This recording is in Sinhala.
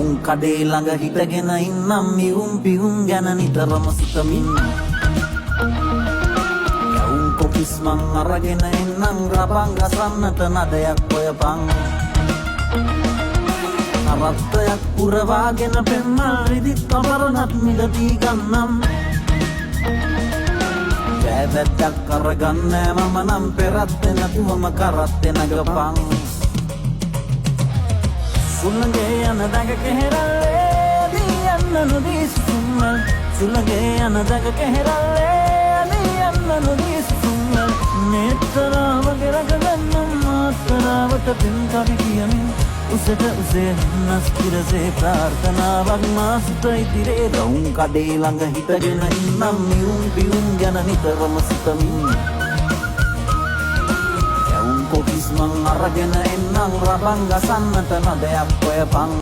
රවුම් කඩේ ළඟ හිටගෙන ඉන්නම් මියුම් පියුම් ගැන නිතරම සිතමින් යවුම් කොකිස් මං අරගෙන එන්නම් රබන් ගසන්නට නඩයක් හොයපන් අරත්තයක් පුරවාගෙන පෙම්මල් රිදිත් කවරනත් මිලදී ගන්නම් වැදක් අරගන්න මම නම් පෙරත්තේ නැතුවම කරත්තේ නගපන් සුළඟේ යන දඟ කෙහෙරල්ලේ දී යන්න නොදී සුම්මල් සුළඟේ යන දඟ කෙහෙරල්ලේ දී යන්න නොදී සුම්මල් නේතරාව ගෙරගන්නම් මාතරාවට පින් කවි කියමින් උසට උසේ නස්තිරසේ ප්‍රාර්ථනාවක් මාසිත ඉතිරේ රවුම් කඩේ ළඟ හිටගෙන ඉන්නම් මියුම් පියුම් ගැන නිතරම සිතමින් යවුම් කොකිස් මං අරගෙන එන්නම් රබන් ගසන්නට නඩයක් හොයපන්